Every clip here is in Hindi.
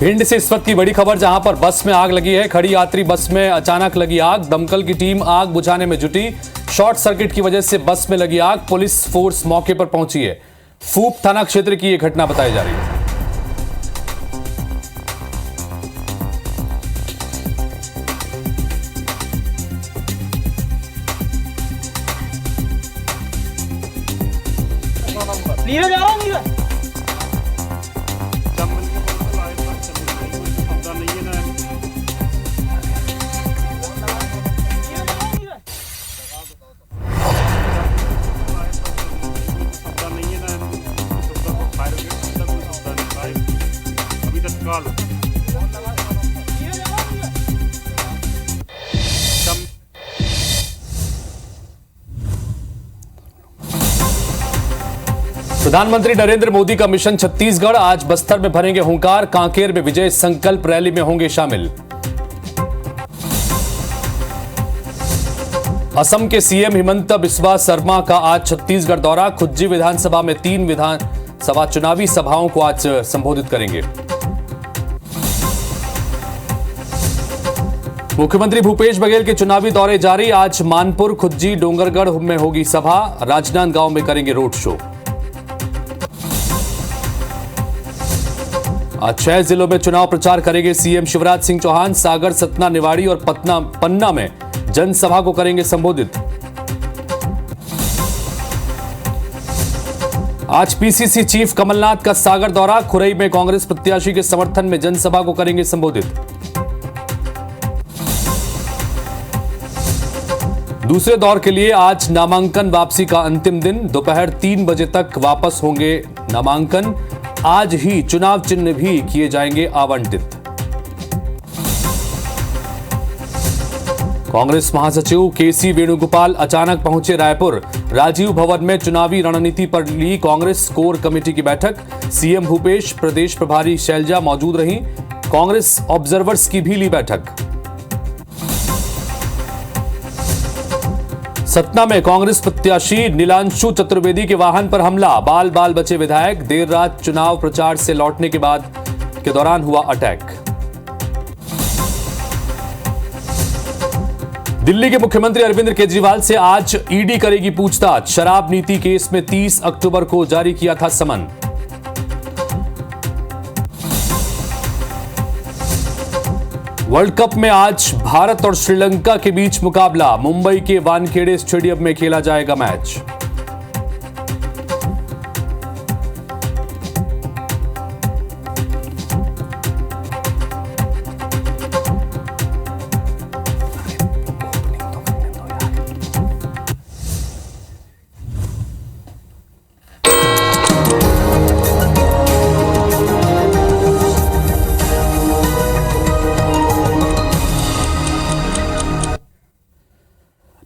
भिंड से इस वक्त की बड़ी खबर, जहां पर बस में आग लगी है। खड़ी यात्री बस में अचानक लगी आग। दमकल की टीम आग बुझाने में जुटी। शॉर्ट सर्किट की वजह से बस में लगी आग। पुलिस फोर्स मौके पर पहुंची है। फूप थाना क्षेत्र की यह घटना बताई जा रही है। नीरज आ रहा है, नीरज। प्रधानमंत्री नरेंद्र मोदी का मिशन छत्तीसगढ़। आज बस्तर में भरेंगे हुंकार। कांकेर में विजय संकल्प रैली में होंगे शामिल। असम के सीएम हिमंता बिस्वा शर्मा का आज छत्तीसगढ़ दौरा। खुज्जी विधानसभा में 3 विधानसभा चुनावी सभाओं को आज संबोधित करेंगे। मुख्यमंत्री भूपेश बघेल के चुनावी दौरे जारी। आज मानपुर, खुज्जी, डोंगरगढ़ में होगी सभा। राजनांदगांव में करेंगे रोड शो। आज 6 जिलों में चुनाव प्रचार करेंगे सीएम शिवराज सिंह चौहान। सागर, सतना, निवाड़ी और पन्ना में जनसभा को करेंगे संबोधित। आज पीसीसी चीफ कमलनाथ का सागर दौरा। खुरई में कांग्रेस प्रत्याशी के समर्थन में जनसभा को करेंगे संबोधित। दूसरे दौर के लिए आज नामांकन वापसी का अंतिम दिन। दोपहर 3 बजे तक वापस होंगे नामांकन। आज ही चुनाव चिन्ह भी किए जाएंगे आवंटित। कांग्रेस महासचिव केसी वेणुगोपाल अचानक पहुंचे रायपुर। राजीव भवन में चुनावी रणनीति पर ली कांग्रेस कोर कमेटी की बैठक। सीएम भूपेश, प्रदेश प्रभारी शैलजा मौजूद रहीं। कांग्रेस ऑब्जर्वर्स की भी ली बैठक। सतना में कांग्रेस प्रत्याशी नीलांशु चतुर्वेदी के वाहन पर हमला। बाल बाल बचे विधायक। देर रात चुनाव प्रचार से लौटने के दौरान हुआ अटैक। दिल्ली के मुख्यमंत्री अरविंद केजरीवाल से आज ईडी करेगी पूछताछ। शराब नीति केस में 30 अक्टूबर को जारी किया था समन। वर्ल्ड कप में आज भारत और श्रीलंका के बीच मुकाबला। मुंबई के वानखेड़े स्टेडियम में खेला जाएगा मैच।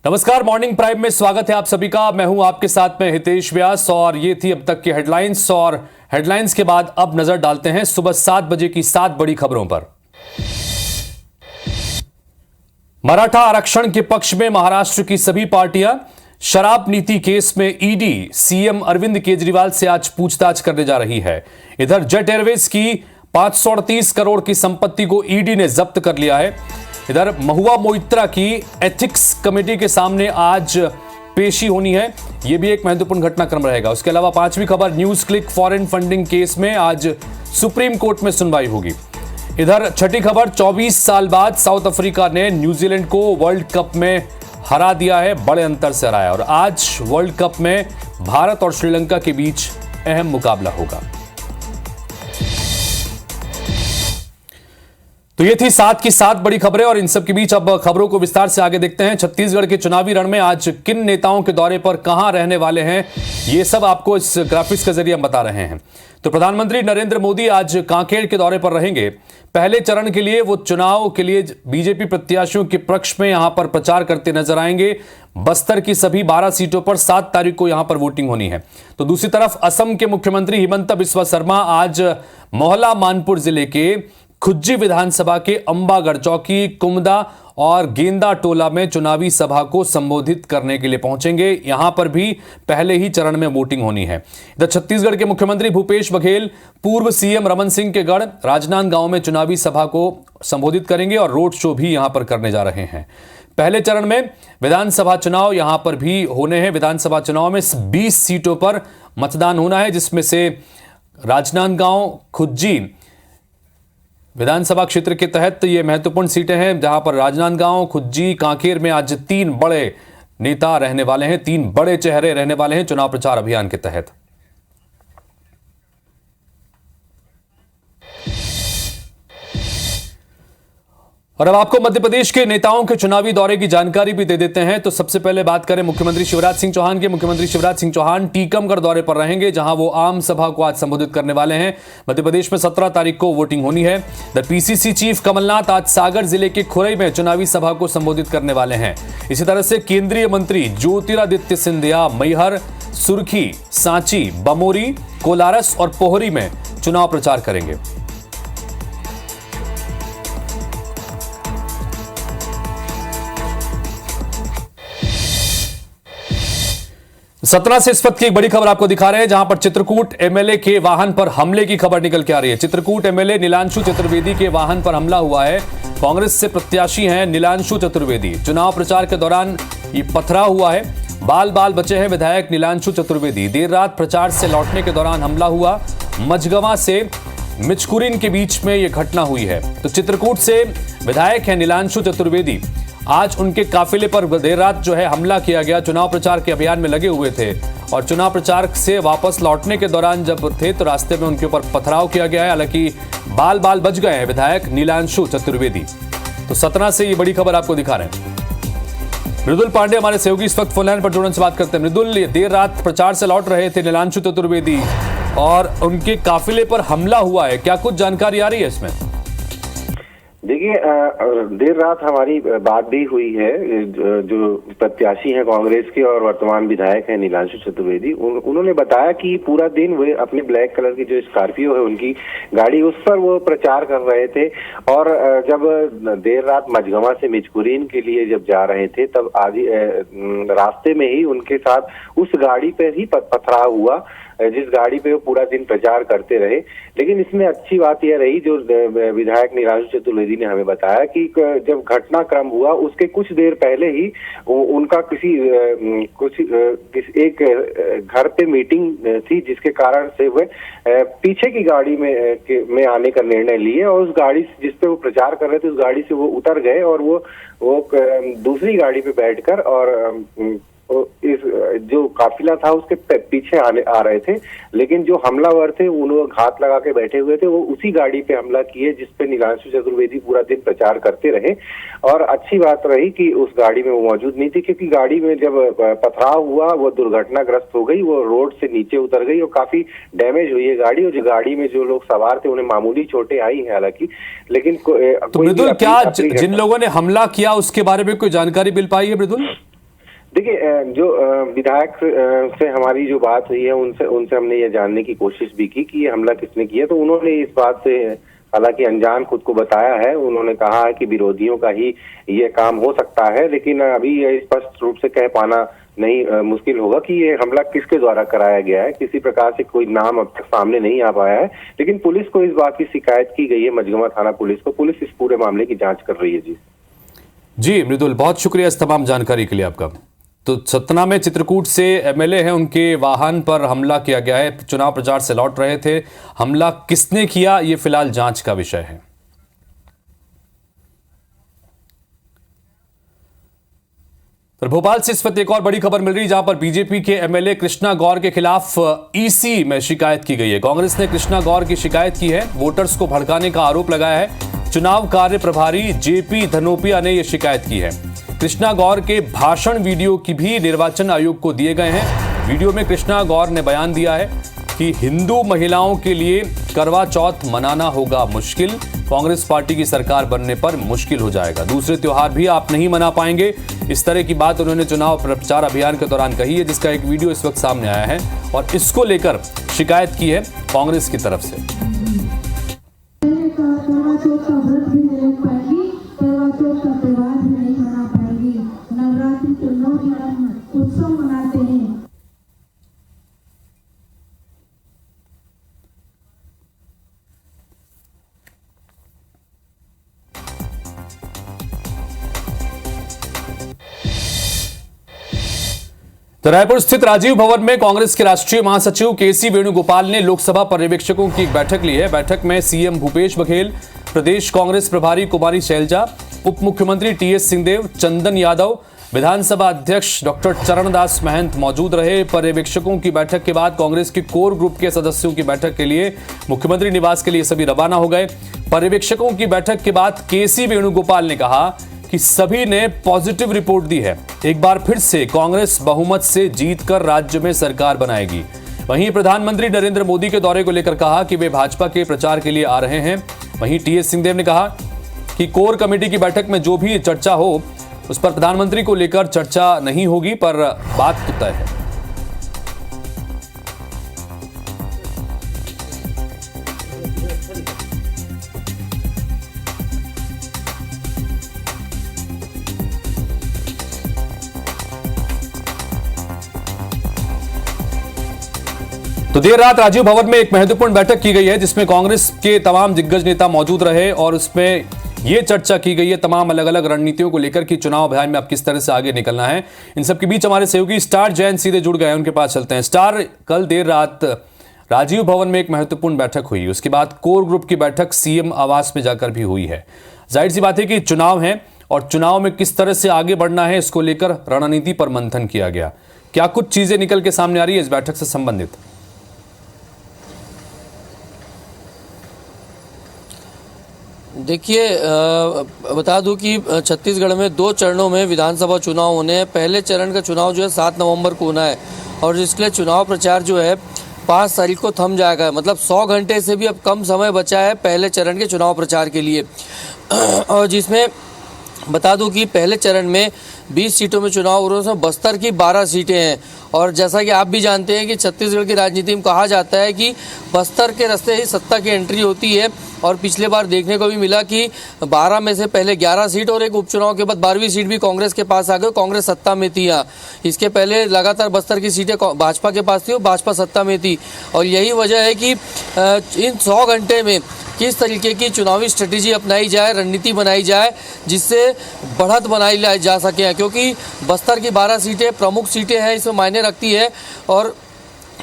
नमस्कार, मॉर्निंग प्राइम में स्वागत है आप सभी का। मैं हूं आपके साथ में हितेश व्यास और ये थी अब तक की हेडलाइंस। और हेडलाइंस के बाद अब नजर डालते हैं सुबह 7 बजे की 7 बड़ी खबरों पर। मराठा आरक्षण के पक्ष में महाराष्ट्र की सभी पार्टियां। शराब नीति केस में ईडी सीएम अरविंद केजरीवाल से आज पूछताछ करने जा रही है। इधर जेट एयरवेज की 538 करोड़ की संपत्ति को ईडी ने जब्त कर लिया है। इधर महुआ मोइत्रा की एथिक्स कमेटी के सामने आज पेशी होनी है। यह भी एक महत्वपूर्ण घटनाक्रम रहेगा। उसके अलावा 5वीं खबर, news click foreign funding case में आज सुप्रीम कोर्ट में सुनवाई होगी। इधर छठी खबर, 24 साल बाद साउथ अफ्रीका ने न्यूजीलैंड को वर्ल्ड कप में हरा दिया है। बड़े अंतर से हराया। और आज वर्ल्ड कप में भारत और श्रीलंका के बीच अहम मुकाबला होगा। तो ये थी 7 की 7 बड़ी खबरें और इन सब के बीच अब खबरों को विस्तार से आगे देखते हैं। छत्तीसगढ़ के चुनावी रण में आज किन नेताओं के दौरे पर कहां रहने वाले हैं, ये सब आपको इस ग्राफिक्स के जरिए हम बता रहे हैं। तो प्रधानमंत्री नरेंद्र मोदी आज कांकेर के दौरे पर रहेंगे। पहले चरण के लिए वो चुनाव के लिए बीजेपी प्रत्याशियों के पक्ष में यहां पर प्रचार करते नजर आएंगे। बस्तर की सभी 12 सीटों पर 7 तारीख को यहां पर वोटिंग होनी है। तो दूसरी तरफ असम के मुख्यमंत्री हिमंता बिस्वा शर्मा आज मोहला मानपुर जिले के खुज्जी विधानसभा के अंबागढ़, चौकी, कुमदा और गेंदा टोला में चुनावी सभा को संबोधित करने के लिए पहुंचेंगे। यहां पर भी पहले ही चरण में वोटिंग होनी है। इधर छत्तीसगढ़ के मुख्यमंत्री भूपेश बघेल पूर्व सीएम रमन सिंह के गढ़ राजनांदगांव में चुनावी सभा को संबोधित करेंगे और रोड शो भी यहां पर करने जा रहे हैं। पहले चरण में विधानसभा चुनाव यहां पर भी होने हैं। विधानसभा चुनाव में 20 सीटों पर मतदान होना है, जिसमें से राजनांदगांव खुज्जी विधानसभा क्षेत्र के तहत ये महत्वपूर्ण सीटें हैं, जहां पर राजनांदगांव, खुज्जी, कांकेर में आज 3 बड़े नेता रहने वाले हैं, 3 बड़े चेहरे रहने वाले हैं चुनाव प्रचार अभियान के तहत। और अब आपको मध्य प्रदेश के नेताओं के चुनावी दौरे की जानकारी भी दे देते हैं। तो सबसे पहले बात करें मुख्यमंत्री शिवराज सिंह चौहान के। मुख्यमंत्री शिवराज सिंह चौहान टीकमगढ़ दौरे पर रहेंगे, जहां वो आम सभा को आज संबोधित करने वाले हैं। मध्य प्रदेश में 17 तारीख को वोटिंग होनी है। द पीसीसी चीफ कमलनाथ आज सागर जिले के खुरई में चुनावी सभा को संबोधित करने वाले हैं। इसी तरह से केंद्रीय मंत्री ज्योतिरादित्य सिंधिया मैहर, सुरखी, सांची, बमोरी, कोलारस और पोहरी में चुनाव प्रचार करेंगे। 17 से इस वक्त की एक बड़ी खबर आपको दिखा रहे हैं, जहां पर चित्रकूट एमएलए के वाहन पर हमले की खबर निकल के आ रही है। चित्रकूट एमएलए नीलांशु चतुर्वेदी के वाहन पर हमला हुआ है। कांग्रेस से प्रत्याशी हैं नीलांशु चतुर्वेदी। चुनाव प्रचार के दौरान ये पथराव हुआ है। बाल बाल बचे हैं विधायक नीलांशु चतुर्वेदी। देर रात प्रचार से लौटने के दौरान हमला हुआ। मझगवां से मिचकुरिन के बीच में यह घटना हुई है। तो चित्रकूट से विधायक हैं नीलांशु चतुर्वेदी। आज उनके काफिले पर देर रात जो है हमला किया गया। चुनाव प्रचार के अभियान में लगे हुए थे और चुनाव प्रचार से वापस लौटने के दौरान जब थे तो रास्ते में उनके ऊपर पथराव किया गया है। हालांकि बाल बाल बच गए हैं विधायक नीलांशु चतुर्वेदी। तो 17 से ये बड़ी खबर आपको दिखा रहे हैं। मृदुल पांडे हमारे सहयोगी इस वक्त फोनलाइन पर जुड़ने से बात करते हैं। मृदुल, देर रात प्रचार से लौट रहे थे नीलांशु चतुर्वेदी और उनके काफिले पर हमला हुआ है, क्या कुछ जानकारी आ रही है इसमें? देखिए, देर रात हमारी बात भी हुई है। जो प्रत्याशी हैं कांग्रेस के और वर्तमान विधायक हैं नीलांशु चतुर्वेदी, उन्होंने बताया कि पूरा दिन वे अपने ब्लैक कलर की जो स्कॉर्पियो है उनकी गाड़ी, उस पर वो प्रचार कर रहे थे। और जब देर रात मझगवां से मिचकुरीन के लिए जब जा रहे थे तब आदि रास्ते में ही उनके साथ उस गाड़ी पर ही पथराव हुआ, जिस गाड़ी पे वो पूरा दिन प्रचार करते रहे। लेकिन इसमें अच्छी बात यह रही, जो विधायक नीलांशु चतुर्वेदी ने हमें बताया कि जब घटनाक्रम हुआ उसके कुछ देर पहले ही उनका एक घर पे मीटिंग थी, जिसके कारण से वे पीछे की गाड़ी में आने का निर्णय लिए और उस गाड़ी जिस पे वो प्रचार कर रहे थे उस गाड़ी से वो उतर गए और वो दूसरी गाड़ी पे बैठकर और इस जो काफिला था उसके पीछे आ रहे थे। लेकिन जो हमलावर थे उन्होंने घात लगा के बैठे हुए थे, वो उसी गाड़ी पे हमला किए जिसपे नीलांशु चतुर्वेदी पूरा दिन प्रचार करते रहे। और अच्छी बात रही कि उस गाड़ी में वो मौजूद नहीं थी, क्योंकि गाड़ी में जब पथराव हुआ वो दुर्घटनाग्रस्त हो गई, वो रोड से नीचे उतर गई और काफी डैमेज हुई है गाड़ी। और जो गाड़ी में जो लोग सवार थे उन्हें मामूली चोटें आई हैं हालांकि। लेकिन तो मृदुल, क्या जिन लोगों ने हमला किया उसके बारे में कोई जानकारी मिल पाई है मृदुल? देखिए, जो विधायक से हमारी जो बात हुई है उनसे हमने ये जानने की कोशिश भी की कि ये हमला किसने किया। तो उन्होंने इस बात से हालांकि अनजान खुद को बताया है। उन्होंने कहा है कि विरोधियों का ही ये काम हो सकता है, लेकिन अभी ये स्पष्ट रूप से कह पाना नहीं मुश्किल होगा कि ये हमला किसके द्वारा कराया गया है। किसी प्रकार से कोई नाम अब तक सामने नहीं आ पाया है, लेकिन पुलिस को इस बात की शिकायत की गई है, मझगवां थाना पुलिस को। पुलिस इस पूरे मामले की जाँच कर रही है। जी मृदुल, बहुत शुक्रिया इस तमाम जानकारी के लिए आपका। तो सतना में चित्रकूट से एमएलए हैं, उनके वाहन पर हमला किया गया है। चुनाव प्रचार से लौट रहे थे। हमला किसने किया ये फिलहाल जांच का विषय है। तो भोपाल से इस वक्त एक और बड़ी खबर मिल रही है, जहां पर बीजेपी के एमएलए कृष्णा गौर के खिलाफ ईसी में शिकायत की गई है। कांग्रेस ने कृष्णा गौर की शिकायत की है। वोटर्स को भड़काने का आरोप लगाया है। चुनाव कार्य प्रभारी जेपी धनोपिया ने यह शिकायत की है। कृष्णा गौर के भाषण वीडियो की भी निर्वाचन आयोग को दिए गए हैं। वीडियो में कृष्णा गौर ने बयान दिया है कि हिंदू महिलाओं के लिए करवा चौथ मनाना होगा मुश्किल। कांग्रेस पार्टी की सरकार बनने पर मुश्किल हो जाएगा। दूसरे त्योहार भी आप नहीं मना पाएंगे। इस तरह की बात उन्होंने चुनाव प्रचार अभियान के दौरान कही है, जिसका एक वीडियो इस वक्त सामने आया है और इसको लेकर शिकायत की है कांग्रेस की तरफ से। करवा चौथ का व्रत भी नहीं रख पाएगी, करवा चौथ का त्योहार भी तो रायपुर स्थित राजीव भवन में कांग्रेस के राष्ट्रीय महासचिव केसी वेणुगोपाल ने लोकसभा पर्यवेक्षकों की एक बैठक ली है। बैठक में सीएम भूपेश बघेल, प्रदेश कांग्रेस प्रभारी कुमारी शैलजा, उप मुख्यमंत्री टीएस सिंहदेव, चंदन यादव, विधानसभा अध्यक्ष डॉक्टर चरणदास महंत मौजूद रहे। पर्यवेक्षकों की बैठक के बाद कांग्रेस के कोर ग्रुप के सदस्यों की बैठक के लिए मुख्यमंत्री निवास के लिए सभी रवाना हो गए। पर्यवेक्षकों की बैठक के बाद केसी वेणुगोपाल ने कहा कि सभी ने पॉजिटिव रिपोर्ट दी है। एक बार फिर से कांग्रेस बहुमत से जीतकर राज्य में सरकार बनाएगी। वहीं प्रधानमंत्री नरेंद्र मोदी के दौरे को लेकर कहा कि वे भाजपा के प्रचार के लिए आ रहे हैं। वहीं टीएस सिंहदेव ने कहा कि कोर कमेटी की बैठक में जो भी चर्चा हो उस पर प्रधानमंत्री को लेकर चर्चा नहीं होगी, पर बात तो तय है। तो देर रात राजीव भवन में एक महत्वपूर्ण बैठक की गई है जिसमें कांग्रेस के तमाम दिग्गज नेता मौजूद रहे और उसमें यह चर्चा की गई है तमाम अलग अलग रणनीतियों को लेकर कि चुनाव अभियान में अब किस तरह से आगे निकलना है। इन सब के बीच हमारे सहयोगी स्टार जैन सीधे जुड़ गए हैं, उनके पास चलते हैं। स्टार, कल देर रात राजीव भवन में एक महत्वपूर्ण बैठक हुई, उसके बाद कोर ग्रुप की बैठक सीएम आवास में जाकर भी हुई है। जाहिर सी बात है कि चुनाव है और चुनाव में किस तरह से आगे बढ़ना है इसको लेकर रणनीति पर मंथन किया गया। क्या कुछ चीजें निकल के सामने आ रही है इस बैठक से संबंधित? देखिए, बता दूं कि छत्तीसगढ़ में 2 चरणों में विधानसभा चुनाव होने हैं। पहले चरण का चुनाव जो है 7 नवंबर को होना है और इसके लिए चुनाव प्रचार जो है 5 तारीख को थम जाएगा। मतलब 100 घंटे से भी अब कम समय बचा है पहले चरण के चुनाव प्रचार के लिए। और जिसमें बता दूं कि पहले चरण में 20 सीटों में चुनाव हो रहा है, उसमें बस्तर की 12 सीटें हैं। और जैसा कि आप भी जानते हैं कि छत्तीसगढ़ की राजनीति में कहा जाता है कि बस्तर के रास्ते ही सत्ता की एंट्री होती है। और पिछले बार देखने को भी मिला कि 12 में से पहले 11 सीट और एक उपचुनाव के बाद 12वीं सीट भी कांग्रेस के पास आ गई। कांग्रेस सत्ता में थी यहाँ। इसके पहले लगातार बस्तर की सीटें भाजपा के पास थी और भाजपा सत्ता में थी। और यही वजह है कि इन 100 घंटे में किस तरीके की चुनावी स्ट्रेटेजी अपनाई जाए, रणनीति बनाई जाए जिससे बढ़त बनाई जा सके, क्योंकि बस्तर की 12 सीटें प्रमुख सीटें हैं, इसमें मायने रखती है। और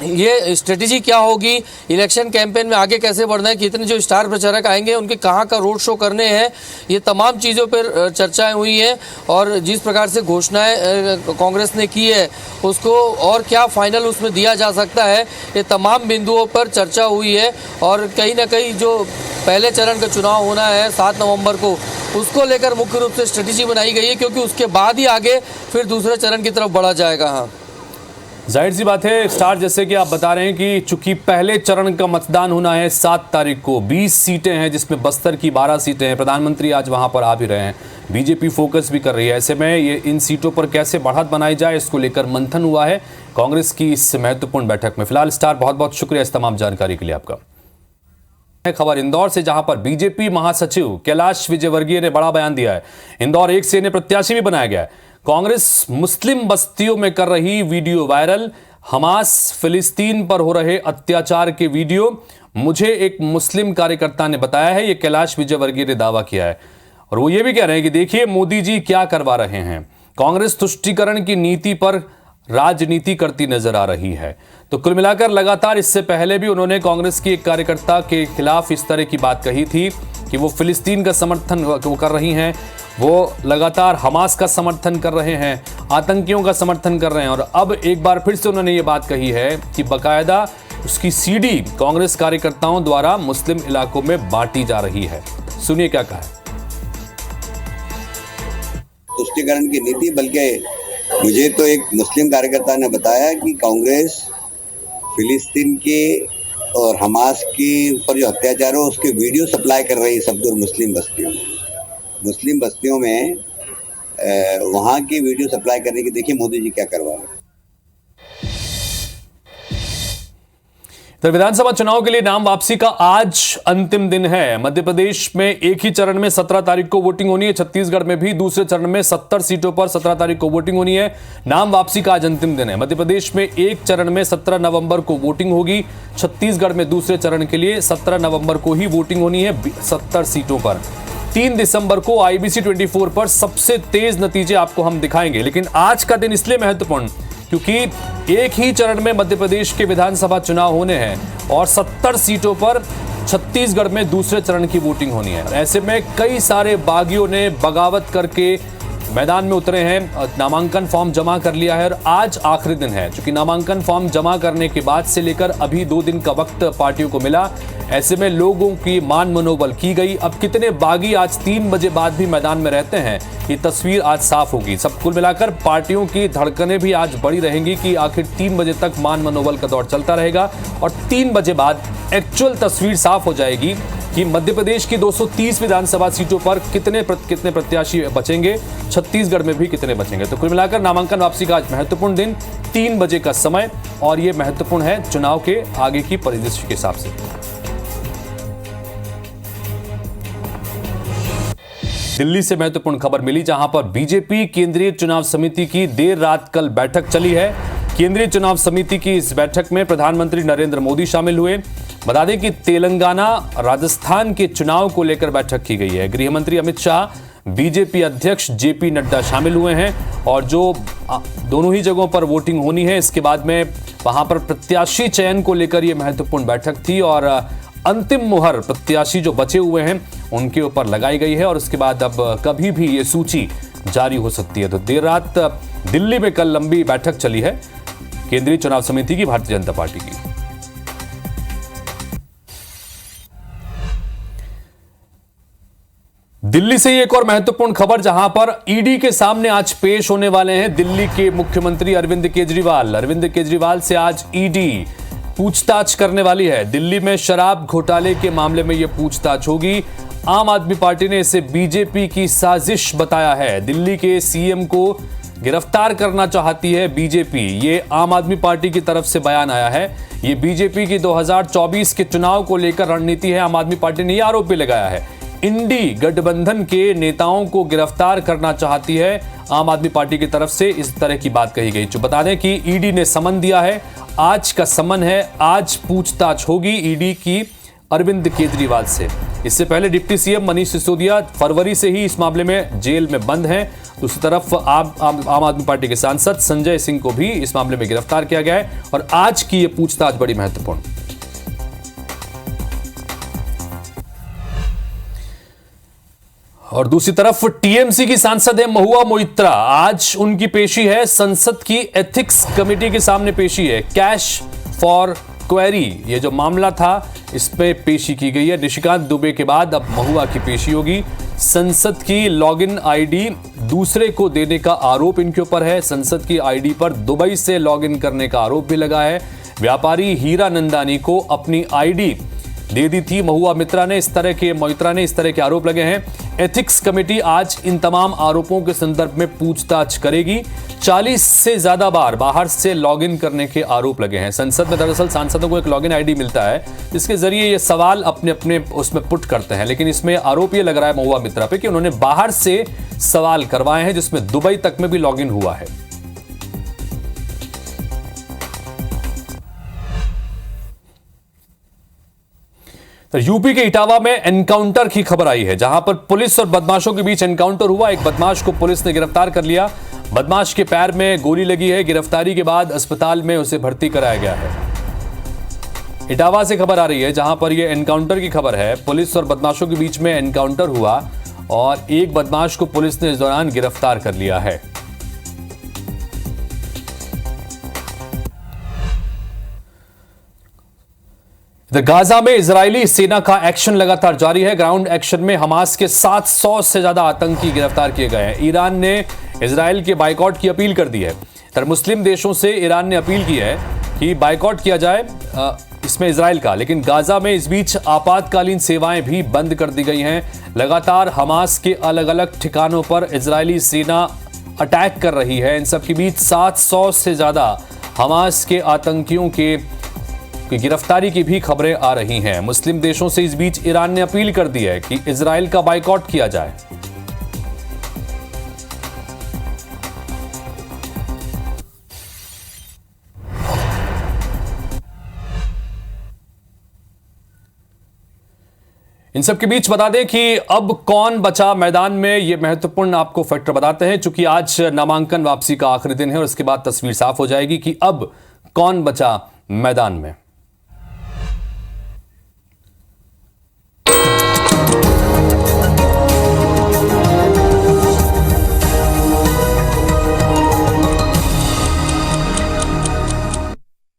ये स्ट्रेटेजी क्या होगी, इलेक्शन कैंपेन में आगे कैसे बढ़ना है, कितने जो स्टार प्रचारक आएंगे उनके कहाँ का रोड शो करने हैं, ये तमाम चीज़ों पर चर्चाएं हुई हैं। और जिस प्रकार से घोषणाएं कांग्रेस ने की है उसको और क्या फाइनल उसमें दिया जा सकता है, ये तमाम बिंदुओं पर चर्चा हुई है। और कहीं ना कहीं जो पहले चरण का चुनाव होना है 7 नवंबर को, उसको लेकर मुख्य रूप से स्ट्रेटेजी बनाई गई है, क्योंकि उसके बाद ही आगे फिर दूसरे चरण की तरफ बढ़ा जाएगा। हाँ, जाहिर सी बात है स्टार, जैसे कि आप बता रहे हैं कि चूंकि पहले चरण का मतदान होना है 7 तारीख को, 20 सीटें हैं जिसमें बस्तर की 12 सीटें हैं। प्रधानमंत्री आज वहां पर आ भी रहे हैं, बीजेपी फोकस भी कर रही है। ऐसे में ये इन सीटों पर कैसे बढ़त बनाई जाए इसको लेकर मंथन हुआ है कांग्रेस की इस महत्वपूर्ण बैठक में। फिलहाल स्टार, बहुत बहुत शुक्रिया इस तमाम जानकारी के लिए आपका। खबर इंदौर से, जहां पर बीजेपी महासचिव कैलाश विजयवर्गीय ने बड़ा बयान दिया है। इंदौर 1 से इन्हें प्रत्याशी भी बनाया गया है। कांग्रेस मुस्लिम बस्तियों में कर रही वीडियो वायरल, हमास फिलिस्तीन पर हो रहे अत्याचार के वीडियो मुझे एक मुस्लिम कार्यकर्ता ने बताया है, ये कैलाश विजयवर्गीय ने दावा किया है। और वो ये भी कह रहे हैं कि देखिए मोदी जी क्या करवा रहे हैं, कांग्रेस तुष्टीकरण की नीति पर राजनीति करती नजर आ रही है। तो कुल मिलाकर लगातार इससे पहले भी उन्होंने कांग्रेस की एक कार्यकर्ता के खिलाफ इस तरह की बात कही थी कि वो फिलिस्तीन का समर्थन वो कर रही हैं, वो लगातार हमास का समर्थन कर रहे हैं, आतंकियों का समर्थन कर रहे हैं। और अब एक बार फिर से उन्होंने ये बात कही है कि बाकायदा उसकी सीडी कांग्रेस कार्यकर्ताओं द्वारा मुस्लिम इलाकों में बांटी जा रही है। सुनिए क्या कहा है। तुष्टीकरण की नीति, बल्कि मुझे तो एक मुस्लिम कार्यकर्ता ने बताया कि कांग्रेस फिलिस्तीन के और हमास के ऊपर जो अत्याचार हो उसके वीडियो सप्लाई कर रही है सब दूर मुस्लिम बस्तियों में वहाँ की वीडियो सप्लाई करने की। देखिए मोदी जी क्या करवा रहे हैं। तो विधानसभा चुनाव के लिए नाम वापसी का आज अंतिम दिन है। मध्य प्रदेश में एक ही चरण में 17 तारीख को वोटिंग होनी है। छत्तीसगढ़ में भी दूसरे चरण में 70 सीटों पर 17 तारीख को वोटिंग होनी है। नाम वापसी का आज अंतिम दिन है। मध्य प्रदेश में एक चरण में 17 नवंबर को वोटिंग होगी। छत्तीसगढ़ में दूसरे चरण के लिए 17 नवंबर को ही वोटिंग होनी है 70 सीटों पर। 3 दिसंबर को IBC 24 पर सबसे तेज नतीजे आपको हम दिखाएंगे। लेकिन आज का दिन इसलिए महत्वपूर्ण क्योंकि एक ही चरण में मध्य प्रदेश के विधानसभा चुनाव होने हैं और 70 सीटों पर छत्तीसगढ़ में दूसरे चरण की वोटिंग होनी है। ऐसे में कई सारे बागियों ने बगावत करके मैदान में उतरे हैं, नामांकन फॉर्म जमा कर लिया है और आज आखिरी दिन है। क्योंकि नामांकन फॉर्म जमा करने के बाद से लेकर अभी 2 दिन का वक्त पार्टियों को मिला। ऐसे में लोगों की मान मनोबल की गई। अब कितने बागी आज 3 बजे बाद भी मैदान में रहते हैं, ये तस्वीर आज साफ होगी। सब कुल मिलाकर पार्टियों की धड़कनें भी आज बड़ी रहेंगी कि आखिर 3 बजे तक मान मनोबल का दौर चलता रहेगा और 3 बजे बाद एक्चुअल तस्वीर साफ हो जाएगी कि मध्य प्रदेश की 230 विधानसभा सीटों पर कितने प्रत्याशी बचेंगे, छत्तीसगढ़ में भी कितने बचेंगे। तो कुल मिलाकर नामांकन वापसी का आज महत्वपूर्ण दिन, 3 बजे का समय, और यह महत्वपूर्ण है चुनाव के आगे की परिदृश्य के हिसाब से। दिल्ली से महत्वपूर्ण खबर मिली, जहां पर बीजेपी केंद्रीय चुनाव समिति की देर रात कल बैठक चली है। केंद्रीय चुनाव समिति की इस बैठक में प्रधानमंत्री नरेंद्र मोदी शामिल हुए। बता दें कि तेलंगाना, राजस्थान के चुनाव को लेकर बैठक की गई है। गृह मंत्री अमित शाह, बीजेपी अध्यक्ष जेपी नड्डा शामिल हुए हैं और जो दोनों ही जगहों पर वोटिंग होनी है, इसके बाद में वहां पर प्रत्याशी चयन को लेकर यह महत्वपूर्ण बैठक थी और अंतिम मुहर प्रत्याशी जो बचे हुए हैं उनके ऊपर लगाई गई है और उसके बाद अब कभी भी ये सूची जारी हो सकती है। तो देर रात दिल्ली में कल लंबी बैठक चली है केंद्रीय चुनाव समिति की, भारतीय जनता पार्टी की। दिल्ली से एक और महत्वपूर्ण खबर, जहां पर ईडी के सामने आज पेश होने वाले हैं दिल्ली के मुख्यमंत्री अरविंद केजरीवाल। अरविंद केजरीवाल से आज ईडी पूछताछ करने वाली है। दिल्ली में शराब घोटाले के मामले में यह पूछताछ होगी। आम आदमी पार्टी ने इसे बीजेपी की साजिश बताया है। दिल्ली के सीएम को गिरफ्तार करना चाहती है बीजेपी, ये आम आदमी पार्टी की तरफ से बयान आया है। ये बीजेपी की 2024 के चुनाव को लेकर रणनीति है। आम आदमी पार्टी ने यह आरोप भी लगाया है, इंडी गठबंधन के नेताओं को गिरफ्तार करना चाहती है आम आदमी पार्टी की तरफ से, इस तरह की बात कही गई। जो बता दें कि ईडी ने समन दिया है, आज का समन है, आज पूछताछ होगी ईडी की अरविंद केजरीवाल से। इससे पहले डिप्टी सीएम मनीष सिसोदिया फरवरी से ही इस मामले में जेल में बंद हैं। दूसरी तरफ आम आदमी पार्टी के सांसद संजय सिंह को भी इस मामले में गिरफ्तार किया गया है और आज की यह पूछताछ बड़ी महत्वपूर्ण। और दूसरी तरफ टीएमसी की सांसद है महुआ मोइत्रा, आज उनकी पेशी है संसद की एथिक्स कमेटी के सामने। पेशी है कैश फॉर क्वेरी, ये जो मामला था इस पे पेशी की गई है। निशिकांत दुबे के बाद अब महुआ की पेशी होगी। संसद की लॉगिन आईडी दूसरे को देने का आरोप इनके ऊपर है। संसद की आईडी पर दुबई से लॉगिन करने का आरोप भी लगा है। व्यापारी हीरा नंदानी को अपनी आईडी दे दी थी मोइत्रा ने, इस तरह के आरोप लगे हैं। एथिक्स कमेटी आज इन तमाम आरोपों के संदर्भ में पूछताछ करेगी। 40 से ज्यादा बार बाहर से लॉगिन करने के आरोप लगे हैं। संसद में दरअसल सांसदों को एक लॉगिन आईडी मिलता है जिसके जरिए ये सवाल अपने उसमें पुट करते हैं, लेकिन इसमें आरोप ये लग रहा है महुआ मोइत्रा पे कि उन्होंने बाहर से सवाल करवाए हैं, जिसमें दुबई तक में भी लॉगिन हुआ है। तो यूपी के इटावा में एनकाउंटर की खबर आई है, जहां पर पुलिस और बदमाशों के बीच एनकाउंटर हुआ। एक बदमाश को पुलिस ने गिरफ्तार कर लिया। बदमाश के पैर में गोली लगी है। गिरफ्तारी के बाद अस्पताल में उसे भर्ती कराया गया है। इटावा से खबर आ रही है, जहां पर यह एनकाउंटर की खबर है। पुलिस और बदमाशों के बीच में एनकाउंटर हुआ और एक बदमाश को पुलिस ने इस दौरान गिरफ्तार कर लिया है। गाजा में इजरायली सेना का एक्शन लगातार जारी है। ग्राउंड एक्शन में हमास के 700 से ज्यादा आतंकी गिरफ्तार किए गए हैं। ईरान ने इजरायल के बाइकआउट की अपील कर दी है। तर मुस्लिम देशों से ईरान ने अपील की है कि बाइकआउट किया जाए इसमें इजरायल का, लेकिन गाजा में इस बीच आपातकालीन सेवाएं भी बंद कर दी गई हैं। लगातार हमास के अलग अलग ठिकानों पर इजरायली सेना अटैक कर रही है। इन सब के बीच 700 से ज्यादा हमास के आतंकियों की गिरफ्तारी की भी खबरें आ रही हैं। मुस्लिम देशों से इस बीच ईरान ने अपील कर दी है कि इजरायल का बाइकआउट किया जाए। इन सब के बीच बता दें कि अब कौन बचा मैदान में, ये महत्वपूर्ण आपको फैक्टर बताते हैं, चूंकि आज नामांकन वापसी का आखिरी दिन है और इसके बाद तस्वीर साफ हो जाएगी कि अब कौन बचा मैदान में।